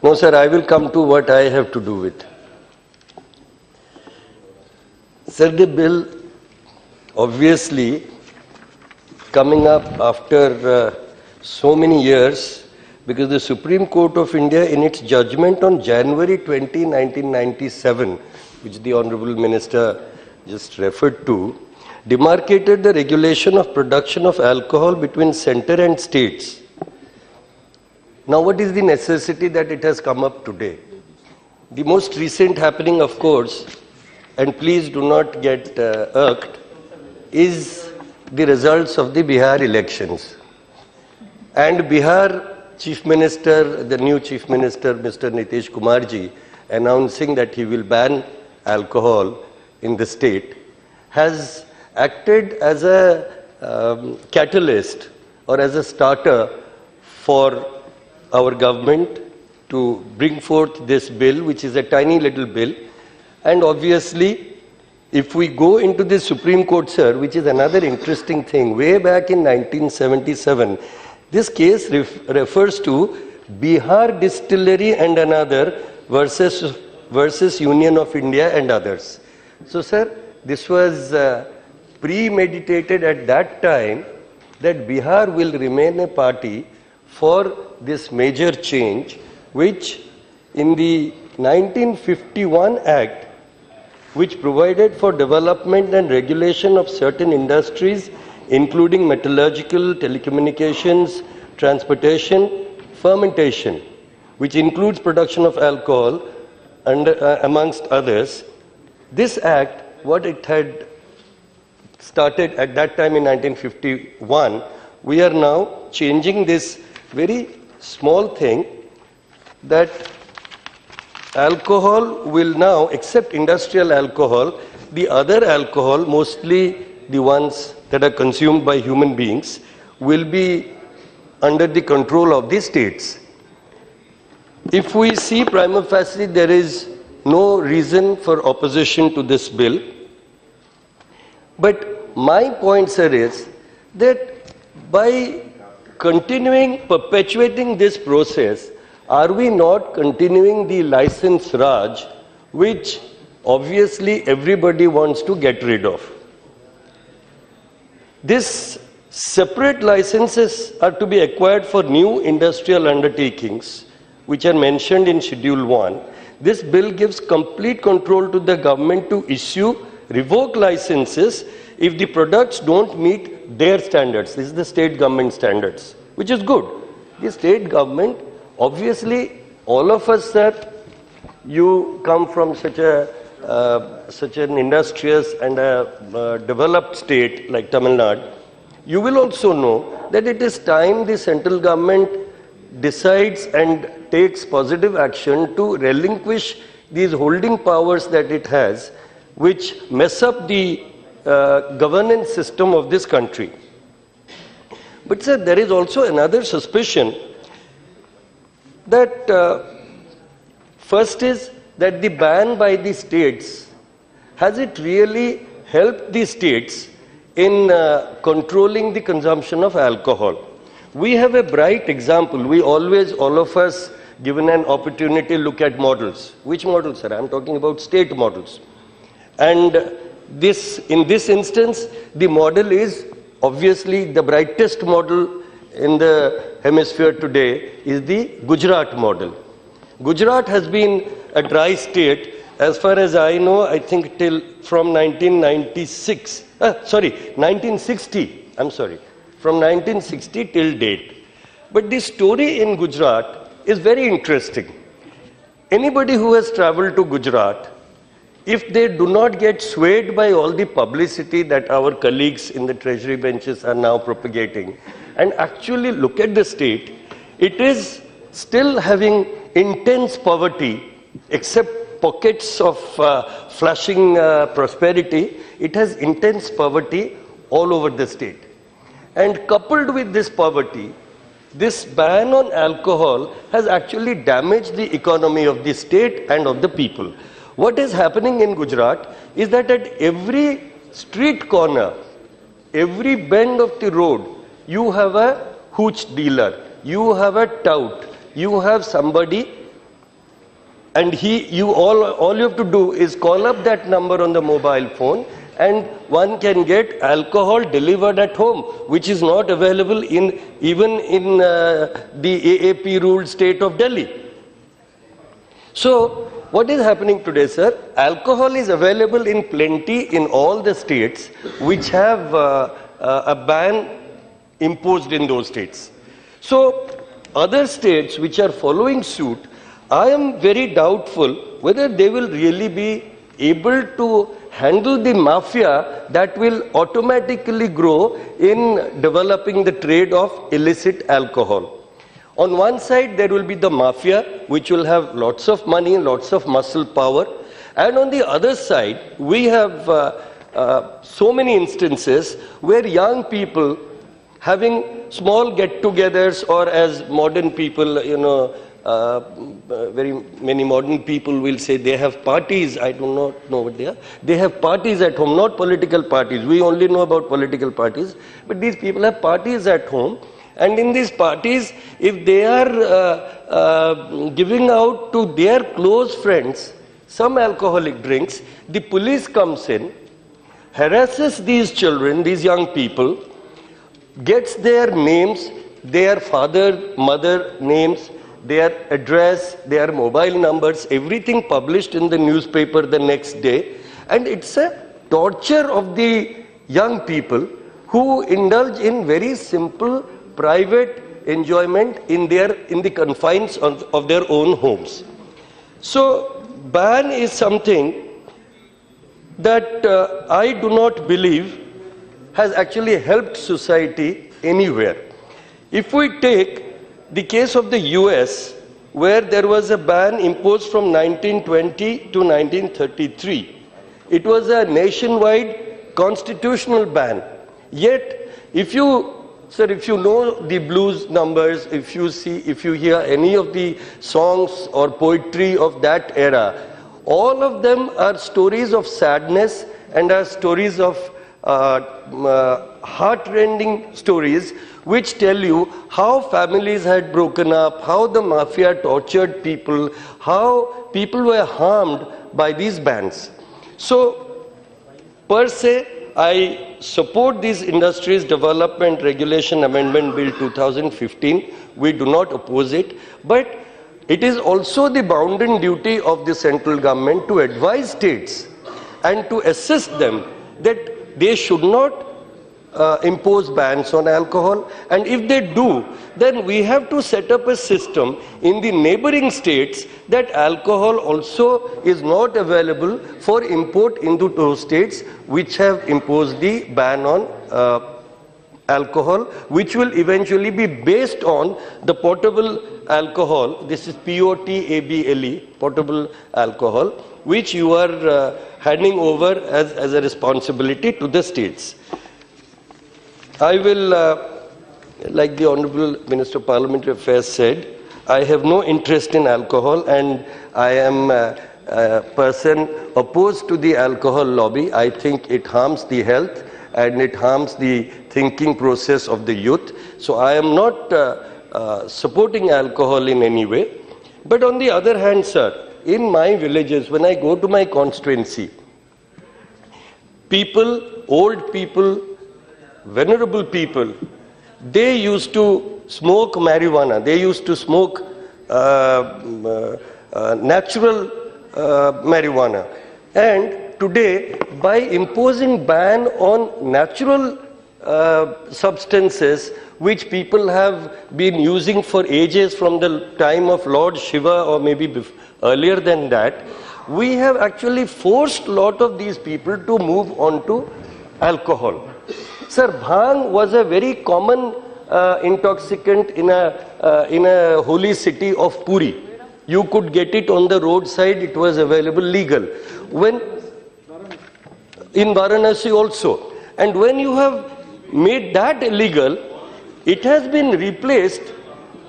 No, sir, I will come to what I have to do with. Sir, the bill obviously coming up after so many years, because the Supreme Court of India, in its judgment on January 20, 1997, which the Honorable Minister just referred to, demarcated the regulation of production of alcohol between center and states. Now, what is the necessity that it has come up today? The most recent happening, of course, and please do not get irked, is the results of the Bihar elections. And Bihar Chief Minister, the new Chief Minister, Mr. Nitish Kumarji, announcing that he will ban alcohol in the state, has acted as a catalyst or as a starter for our government to bring forth this bill, which is a tiny little bill. And obviously, if we go into the Supreme Court, sir, which is another interesting thing, way back in 1977, this case refers to Bihar Distillery and another versus Union of India and others. So, sir, this was premeditated at that time that Bihar will remain a party for this major change, which in the 1951 Act, which provided for development and regulation of certain industries, including metallurgical, telecommunications, transportation, fermentation, which includes production of alcohol, and amongst others. This act, what it had started at that time in 1951, we are now changing this very small thing that alcohol will now, except industrial alcohol, the other alcohol, mostly the ones that are consumed by human beings, will be under the control of the states. If we see prima facie, there is no reason for opposition to this bill. But my point, sir, is that by perpetuating this process, are we not continuing the license Raj, which obviously everybody wants to get rid of? These separate licenses are to be acquired for new industrial undertakings, which are mentioned in Schedule 1. This bill gives complete control to the government to issue, revoke licenses if the products don't meet their standards. This is the state government standards, which is good. The state government, obviously, all of us, sir, you come from such an industrious and a developed state like Tamil Nadu, you will also know that it is time the central government decides and takes positive action to relinquish these holding powers that it has, which mess up the governance system of this country. But, sir, there is also another suspicion that first is that the ban by the states, has it really helped the states in controlling the consumption of alcohol? We have a bright example. We always, all of us, given an opportunity, look at models. Which models, sir? I'm talking about state models. And in this instance, the model is obviously the brightest model in the hemisphere today is the Gujarat model. Gujarat has been a dry state, as far as I know, I think from 1960, from 1960 till date. But the story in Gujarat is very interesting. Anybody who has traveled to Gujarat, if they do not get swayed by all the publicity that our colleagues in the treasury benches are now propagating, and actually look at the state, it is still having intense poverty, except pockets of flashing prosperity. It has intense poverty all over the state. And coupled with this poverty, this ban on alcohol has actually damaged the economy of the state and of the people. What is happening in Gujarat is that at every street corner, every bend of the road, you have a hooch dealer, you have a tout, you have somebody And all you have to do is call up that number on the mobile phone, and one can get alcohol delivered at home, which is not available even in the AAP ruled state of Delhi. So, what is happening today, sir? Alcohol is available in plenty in all the states which have a ban imposed in those states. So, other states which are following suit, I am very doubtful whether they will really be able to handle the mafia that will automatically grow in developing the trade of illicit alcohol. On one side, there will be the mafia, which will have lots of money, lots of muscle power. And on the other side, we have so many instances where young people having small get-togethers, or as modern people, very many modern people will say they have parties. I do not know what they are. They have parties at home, not political parties. We only know about political parties. But these people have parties at home. And in these parties, if they are giving out to their close friends some alcoholic drinks, the police comes in, harasses these children, these young people, gets their names, their father, mother names, their address, their mobile numbers, everything published in the newspaper the next day. And it's a torture of the young people who indulge in very simple private enjoyment in the confines of their own homes. So ban is something that I do not believe has actually helped society anywhere. If we take the case of the US, where there was a ban imposed from 1920 to 1933, it was a nationwide constitutional ban. Yet, if you know the blues numbers, if you hear any of the songs or poetry of that era, all of them are stories of sadness and are stories of heart-rending stories which tell you how families had broken up, how the mafia tortured people, how people were harmed by these bans. So, per se, I support this Industries Development Regulation Amendment Bill 2015. We do not oppose it. But it is also the bounden duty of the central government to advise states and to assist them that they should not impose bans on alcohol, and if they do, then we have to set up a system in the neighboring states that alcohol also is not available for import into those states which have imposed the ban on alcohol, which will eventually be based on the potable alcohol. This is POTABLE, potable alcohol, which you are handing over as a responsibility to the states. I will, like the Honorable Minister of Parliamentary Affairs said, I have no interest in alcohol, and I am a person opposed to the alcohol lobby. I think it harms the health and it harms the thinking process of the youth. So I am not supporting alcohol in any way. But on the other hand, sir, in my villages, when I go to my constituency, people, old people, venerable people, they used to smoke marijuana, they used to smoke natural marijuana. And today, by imposing ban on natural substances which people have been using for ages from the time of Lord Shiva or maybe earlier than that, we have actually forced a lot of these people to move on to alcohol. Sir, bhang was a very common intoxicant in a holy city of Puri. You could get it on the roadside, it was available legal. When in Varanasi also. And when you have made that illegal, it has been replaced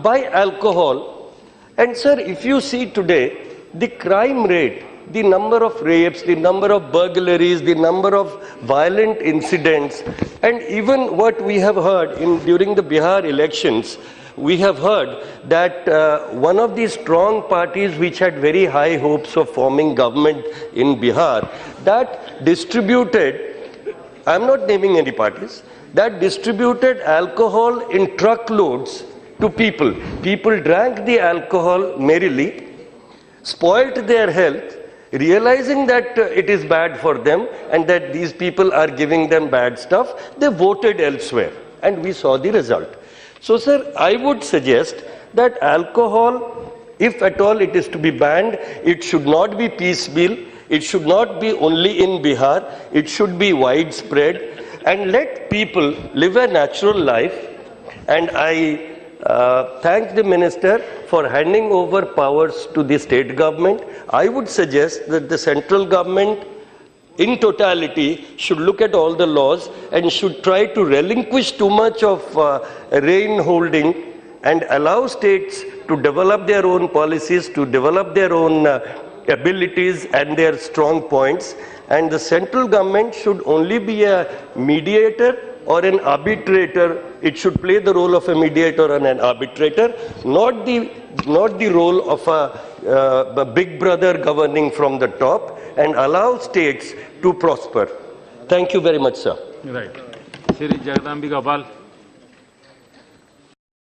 by alcohol. And sir, if you see today, the crime rate, the number of rapes, the number of burglaries, the number of violent incidents, and even what we have heard during the Bihar elections, we have heard that one of the strong parties which had very high hopes of forming government in Bihar, that distributed, I'm not naming any parties, that distributed alcohol in truckloads to people. People drank the alcohol merrily, spoilt their health, realizing that it is bad for them and that these people are giving them bad stuff, they voted elsewhere. And we saw the result. So, sir, I would suggest that alcohol, if at all it is to be banned, it should not be piecemeal, it should not be only in Bihar, it should be widespread, and let people live a natural life. And I thank the minister for handing over powers to the state government. I would suggest that the central government in totality should look at all the laws and should try to relinquish too much of rein holding and allow states to develop their own policies, to develop their own abilities and their strong points. And the central government should only be a mediator or an arbitrator. It should play the role of a mediator and an arbitrator, not the role of a big brother governing from the top, and allow states to prosper. Thank you very much, sir. Right. Shri Jagadambi Gopal.